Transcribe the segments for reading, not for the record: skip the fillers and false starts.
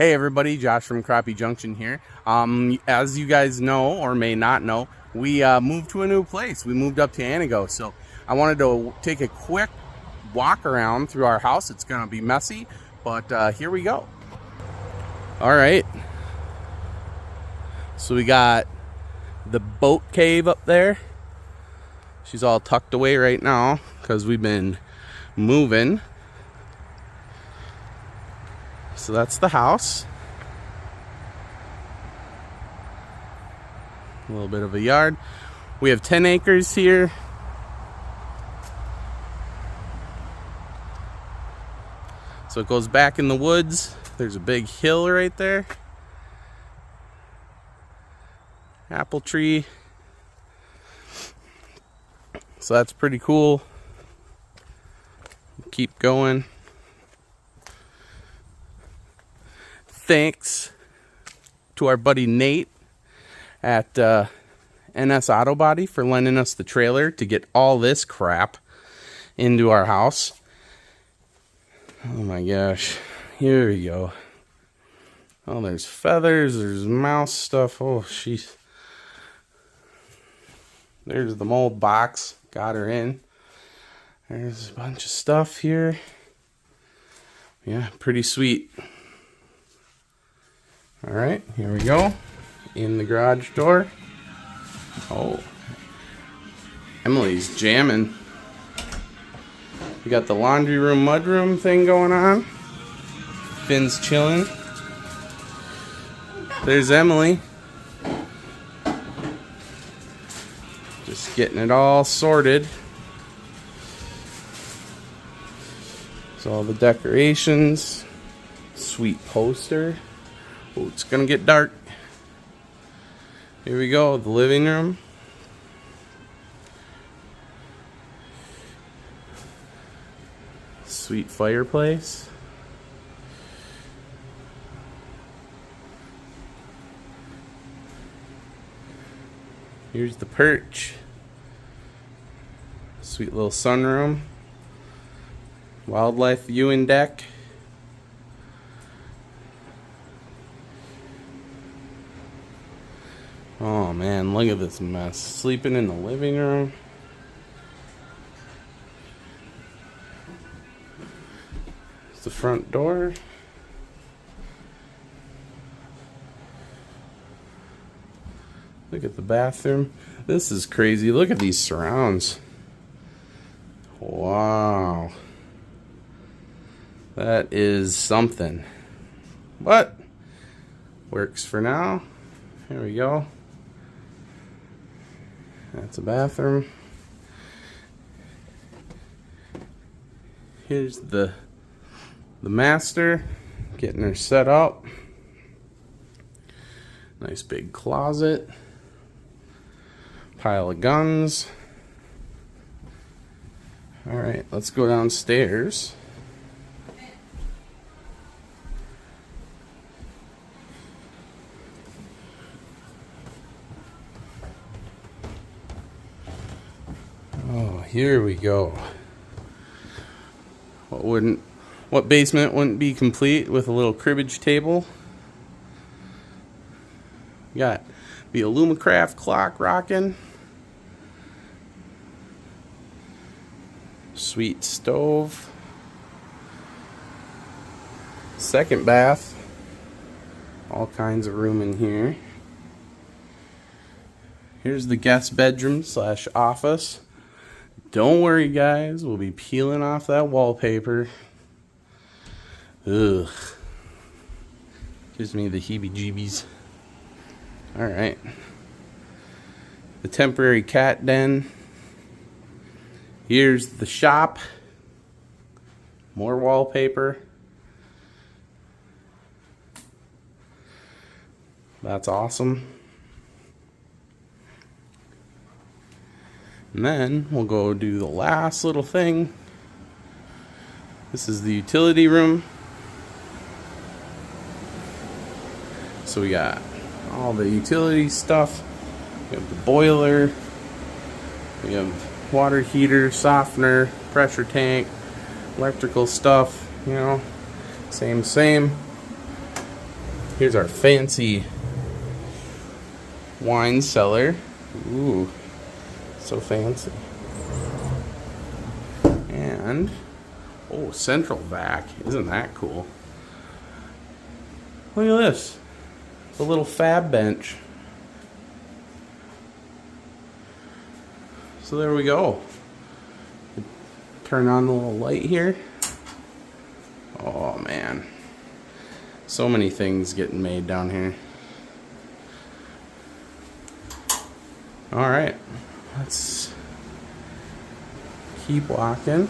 Hey everybody, Josh from Crappie Junction here. As you guys know or may not know, we moved to a new place. We moved up to Anago, so I wanted to take a quick walk around through our house. It's gonna be messy, but here we go. All right, so we got the boat cave up there. She's all tucked away right now because we've been moving. So that's the house. A little bit of a yard. We have 10 acres here. So it goes back in the woods. There's a big hill right there. Apple tree. So that's pretty cool. Keep going. Thanks to our buddy Nate at NS Auto Body for lending us the trailer to get all this crap into our house. Oh my gosh, here we go. Oh, there's feathers, there's mouse stuff. Oh, sheesh. There's the mold box, got her in. There's a bunch of stuff here. Yeah, pretty sweet. All right, here we go. In the garage door. Oh, Emily's jamming. We got the laundry room, mudroom thing going on. Finn's chilling. There's Emily. Just getting it all sorted. So all the decorations. Sweet poster. Oh, it's gonna get dark. Here we go, the living room. Sweet fireplace. Here's the perch. Sweet little sunroom. Wildlife viewing deck. Oh man, look at this mess. Sleeping in the living room. It's the front door. Look at the bathroom. This is crazy. Look at these surrounds. Wow. That is something. But works for now. Here we go. That's a bathroom. Here's the master, getting her set up. Nice big closet. Pile of guns. All right, let's go downstairs. Oh, here we go. What basement wouldn't be complete with a little cribbage table? We got the Alumacraft clock rocking. Sweet stove. Second bath. All kinds of room in here. Here's the guest bedroom / office. Don't worry guys, we'll be peeling off that wallpaper. Ugh. Gives me the heebie-jeebies. Alright. The temporary cat den. Here's the shop. More wallpaper. That's awesome. And then we'll go do the last little thing. This is the utility room. So we got all the utility stuff. We have the boiler. We have water heater, softener, pressure tank, electrical stuff, you know, same. Here's our fancy wine cellar. Ooh, so fancy. And, oh, central vac. Isn't that cool? Look at this. The little fab bench. So there we go. Turn on the little light here. Oh man. So many things getting made down here. Alright. Let's keep walking.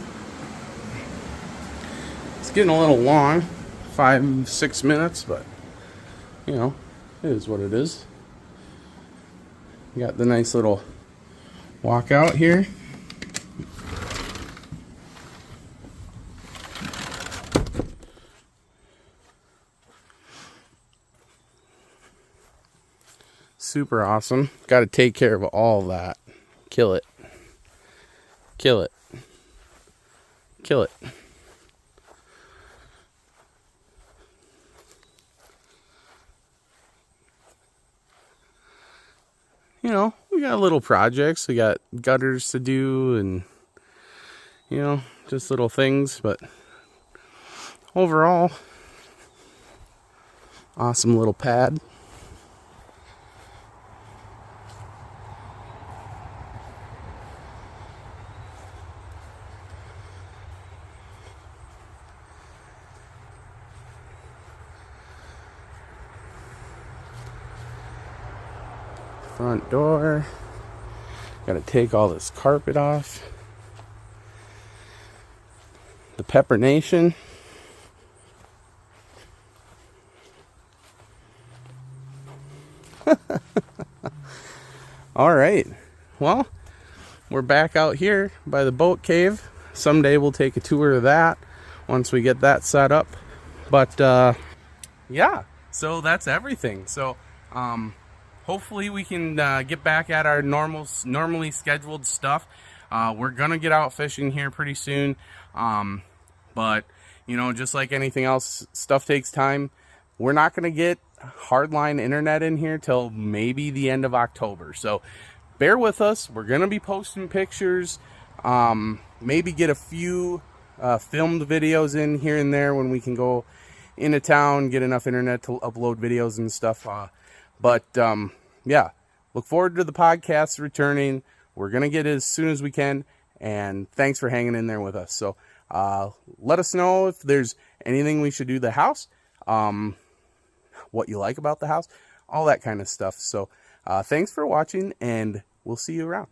It's getting a little long. 5-6 minutes, but you know, it is what it is. You got the nice little walk out here. Super awesome. Got to take care of all that. Kill it. Kill it. Kill it. You know, we got little projects. We got gutters to do and, you know, just little things. But overall, awesome little pad. Front door. Got to take all this carpet off. The Pepper Nation. All right. Well, we're back out here by the boat cave. Someday we'll take a tour of that once we get that set up. But yeah, so that's everything. So hopefully we can get back at our normally scheduled stuff. We're gonna get out fishing here pretty soon, but you know, just like anything else, stuff takes time. We're not gonna get hardline internet in here till maybe the end of October, so bear with us. We're gonna be posting pictures, maybe get a few filmed videos in here and there when we can go into town, get enough internet to upload videos and stuff. But yeah, look forward to the podcast returning. We're going to get it as soon as we can. And thanks for hanging in there with us. So let us know if there's anything we should do to the house, what you like about the house, all that kind of stuff. So thanks for watching, and we'll see you around.